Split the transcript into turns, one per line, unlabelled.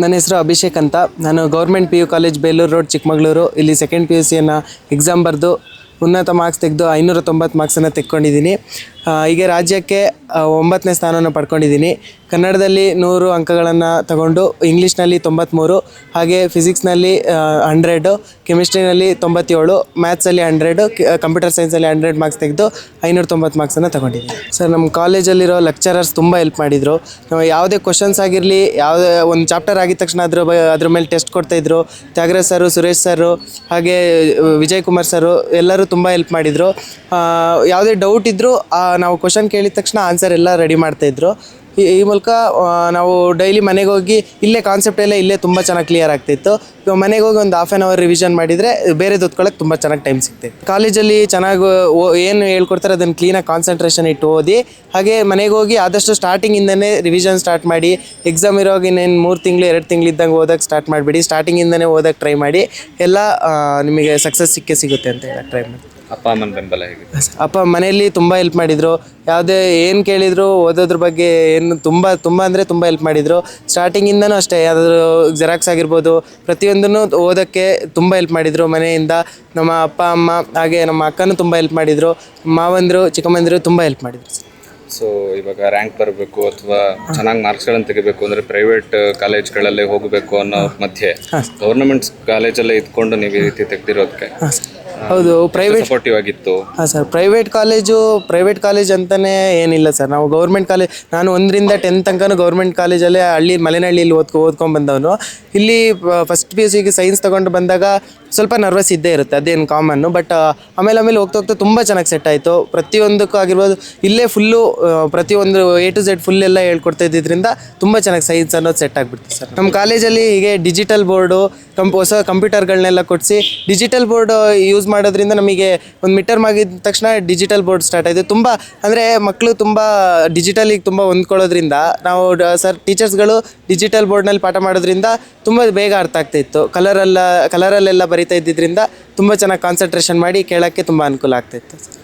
ನನ್ನ ಹೆಸರು ಅಭಿಷೇಕ್ ಅಂತ. ನಾನು government PU college Belur road Chikkamagaluru ಇಲ್ಲಿ ಸೆಕೆಂಡ್ PUCಯನ್ನು ಎಕ್ಸಾಮ್ ಬರೆದು ಉನ್ನತ ಮಾರ್ಕ್ಸ್ ತೆಗೆದು 590 ಮಾರ್ಕ್ಸನ್ನು ತೆಕ್ಕೊಂಡಿದ್ದೀನಿ. ಹೀಗೆ ರಾಜ್ಯಕ್ಕೆ 9ನೇ ಸ್ಥಾನವನ್ನು ಪಡ್ಕೊಂಡಿದ್ದೀನಿ. ಕನ್ನಡದಲ್ಲಿ 100 ಅಂಕಗಳನ್ನು ತಗೊಂಡು, ಇಂಗ್ಲೀಷ್ನಲ್ಲಿ 93, ಹಾಗೆ ಫಿಸಿಕ್ಸ್ನಲ್ಲಿ 100, ಕೆಮಿಸ್ಟ್ರಿನಲ್ಲಿ 97, ಮ್ಯಾಥ್ಸಲ್ಲಿ 100, ಕಂಪ್ಯೂಟರ್ ಸೈನ್ಸಲ್ಲಿ 100 ಮಾರ್ಕ್ಸ್ ತೆಗೆದು 590 ಮಾರ್ಕ್ಸನ್ನು ತಗೊಂಡಿದ್ದೀನಿ. ಸರ್, ನಮ್ಮ ಕಾಲೇಜಲ್ಲಿರೋ ಲೆಕ್ಚರರ್ಸ್ ತುಂಬ ಹೆಲ್ಪ್ ಮಾಡಿದರು. ಯಾವುದೇ ಕ್ವಶನ್ಸ್ ಆಗಿರಲಿ, ಯಾವುದೇ ಒಂದು ಚಾಪ್ಟರ್ ಆಗಿದ ತಕ್ಷಣ ಅದ್ರ ಮೇಲೆ ಟೆಸ್ಟ್ ಕೊಡ್ತಾಯಿದ್ರು. ತ್ಯಾಗರಾಜ್ ಸರು, ಸುರೇಶ್ ಸರು, ಹಾಗೆ ವಿಜಯ್ ಕುಮಾರ್ ಸರು ಎಲ್ಲರೂ ತುಂಬ ಹೆಲ್ಪ್ ಮಾಡಿದರು. ಯಾವುದೇ ಡೌಟ್ ಇದ್ದರೂ ನಾವು ಕ್ವಶನ್ ಕೇಳಿದ ತಕ್ಷಣ ಆನ್ಸರ್ ಎಲ್ಲ ರೆಡಿ ಮಾಡ್ತಾಯಿದ್ರು. ಈ ಮೂಲಕ ನಾವು ಡೈಲಿ ಮನೆಗೆ ಹೋಗಿ ಇಲ್ಲೇ ಕಾನ್ಸೆಪ್ಟ್ ಎಲ್ಲ ಇಲ್ಲೇ ತುಂಬ ಚೆನ್ನಾಗಿ ಕ್ಲಿಯರ್ ಆಗ್ತಿತ್ತು. ಇವಾಗ ಮನೆಗೆ ಹೋಗಿ ಒಂದು ಹಾಫ್ ಆನ್ ಅವರ್ ರಿವಿಷನ್ ಮಾಡಿದರೆ ಬೇರೆದು ಓದ್ಕೊಳ್ಳೋಕೆ ತುಂಬ ಚೆನ್ನಾಗಿ ಟೈಮ್ ಸಿಗ್ತೈತೆ. ಕಾಲೇಜಲ್ಲಿ ಚೆನ್ನಾಗಿ ಏನು ಹೇಳ್ಕೊಡ್ತಾರೆ ಅದನ್ನು ಕ್ಲೀನಾಗಿ ಕಾನ್ಸಂಟ್ರೇಷನ್ ಇಟ್ಟು ಓದಿ, ಹಾಗೆ ಮನೆಗೆ ಹೋಗಿ ಆದಷ್ಟು ಸ್ಟಾರ್ಟಿಂಗಿಂದನೇ ರಿವಿಷನ್ ಸ್ಟಾರ್ಟ್ ಮಾಡಿ. ಎಕ್ಸಾಮ್ ಇರೋವಾಗ ಇನ್ನೇನು 3 ತಿಂಗಳು 2 ತಿಂಗಳು ಇದ್ದಂಗೆ ಓದೋಕ್ಕೆ ಸ್ಟಾರ್ಟ್ ಮಾಡಿಬಿಡಿ. ಸ್ಟಾರ್ಟಿಂಗಿಂದನೇ ಓದೋಕ್ಕೆ ಟ್ರೈ ಮಾಡಿ, ಎಲ್ಲ ನಿಮಗೆ ಸಕ್ಸಸ್ ಸಿಗುತ್ತೆ ಅಂತ ಹೇಳಕ್ಕೆ ಟ್ರೈ ಮಾಡಿ.
ಅಪ್ಪ ಅಮ್ಮನ ಬೆಂಬಲ ಹೇಗೆ?
ಅಪ್ಪ ಮನೆಯಲ್ಲಿ ತುಂಬ ಹೆಲ್ಪ್ ಮಾಡಿದರು. ಯಾವುದೇ ಏನು ಕೇಳಿದ್ರು ಓದೋದ್ರ ಬಗ್ಗೆ ಏನು ತುಂಬ ಅಂದರೆ ತುಂಬ ಹೆಲ್ಪ್ ಮಾಡಿದರು. ಸ್ಟಾರ್ಟಿಂಗಿಂದನೂ ಅಷ್ಟೇ, ಯಾವುದಾದ್ರು ಜೆರಾಕ್ಸ್ ಆಗಿರ್ಬೋದು, ಪ್ರತಿಯೊಂದನ್ನು ಓದೋಕ್ಕೆ ತುಂಬ ಹೆಲ್ಪ್ ಮಾಡಿದರು ಮನೆಯಿಂದ. ನಮ್ಮ ಅಪ್ಪ ಅಮ್ಮ ಹಾಗೆ ನಮ್ಮ ಅಕ್ಕನೂ ತುಂಬ ಹೆಲ್ಪ್ ಮಾಡಿದರು. ಮಾವಂದರು ಚಿಕ್ಕಮ್ಮಂದಿರು ತುಂಬ ಹೆಲ್ಪ್ ಮಾಡಿದರು.
ಸೊ ಇವಾಗ ರ್ಯಾಂಕ್ ಬರಬೇಕು ಅಥವಾ ಚೆನ್ನಾಗಿ ಮಾರ್ಕ್ಸ್ಗಳನ್ನು ತೆಗಿಬೇಕು ಅಂದರೆ ಪ್ರೈವೇಟ್ ಕಾಲೇಜ್ಗಳಲ್ಲೇ ಹೋಗಬೇಕು ಅನ್ನೋ ಮಧ್ಯೆ ಗೌರ್ಮೆಂಟ್ ಕಾಲೇಜಲ್ಲೇ ಇದ್ಕೊಂಡು ನೀವು ಈ ರೀತಿ ತೆಗೆದಿರೋದಕ್ಕೆ
ಹೌದು, ಪ್ರೈವೇಟ್
ಸಪೋರ್ಟಿವ್ ಆಗಿತ್ತು.
ಹಾಂ ಸರ್, ಪ್ರೈವೇಟ್ ಕಾಲೇಜ್ ಅಂತಲೇ ಏನಿಲ್ಲ ಸರ್. ನಾವು ಗೌರ್ಮೆಂಟ್ ಕಾಲೇಜ್, ನಾನು 1ರಿಂದ 10 ತನಕ ಗೌರ್ಮೆಂಟ್ ಕಾಲೇಜಲ್ಲೇ ಮಲೆನಹಳ್ಳಿಯಲ್ಲಿ ಓದ್ಕೊಂಡು ಬಂದವನು. ಇಲ್ಲಿ ಫಸ್ಟ್ PUCಗೆ ಸೈನ್ಸ್ ತೊಗೊಂಡು ಬಂದಾಗ ಸ್ವಲ್ಪ ನರ್ವಸ್ ಇದ್ದೇ ಇರುತ್ತೆ, ಅದೇನು ಕಾಮನ್ನು. ಬಟ್ ಆಮೇಲೆ ಹೋಗ್ತಾ ತುಂಬ ಚೆನ್ನಾಗಿ ಸೆಟ್ ಆಯಿತು. ಪ್ರತಿಯೊಂದಕ್ಕೂ ಆಗಿರ್ಬೋದು, ಇಲ್ಲೇ ಫುಲ್ಲು ಪ್ರತಿಯೊಂದು A to Z ಫುಲ್ ಎಲ್ಲ ಹೇಳ್ಕೊಡ್ತಾ ಇದ್ದಿದ್ದರಿಂದ ತುಂಬ ಚೆನ್ನಾಗಿ ಸೈನ್ಸ್ ಅನ್ನೋದು ಸೆಟ್ ಆಗಿಬಿಡ್ತು ಸರ್. ನಮ್ಮ ಕಾಲೇಜಲ್ಲಿ ಹೀಗೆ ಡಿಜಿಟಲ್ ಬೋರ್ಡು, ಹೊಸ ಕಂಪ್ಯೂಟರ್ಗಳನ್ನೆಲ್ಲ ಕೊಡಿಸಿ ಡಿಜಿಟಲ್ ಬೋರ್ಡ್ ಯೂಸ್ ಮಾಡೋದ್ರಿಂದ ನಮಗೆ ಒಂದು ಮಿಡ್ ಟರ್ಮ್ ಆಗಿದ ತಕ್ಷಣ ಡಿಜಿಟಲ್ ಬೋರ್ಡ್ ಸ್ಟಾರ್ಟ್ ಆಯಿತು. ತುಂಬ ಅಂದರೆ ಮಕ್ಕಳು ತುಂಬ ಡಿಜಿಟಲಿಗೆ ತುಂಬ ಹೊಂದ್ಕೊಳ್ಳೋದ್ರಿಂದ ನಾವು ಟೀಚರ್ಸ್ಗಳು ಡಿಜಿಟಲ್ ಬೋರ್ಡ್ನಲ್ಲಿ ಪಾಠ ಮಾಡೋದ್ರಿಂದ ತುಂಬ ಬೇಗ ಅರ್ಥ ಆಗ್ತಾಯಿತ್ತು. ಕಲರಲ್ಲೆಲ್ಲ ಬರಿತಾ ಇದ್ದಿದ್ದರಿಂದ ತುಂಬ ಚೆನ್ನಾಗಿ ಕಾನ್ಸಂಟ್ರೇಷನ್ ಮಾಡಿ ಕೇಳೋಕ್ಕೆ ತುಂಬ ಅನುಕೂಲ ಆಗ್ತಾಯಿತ್ತು.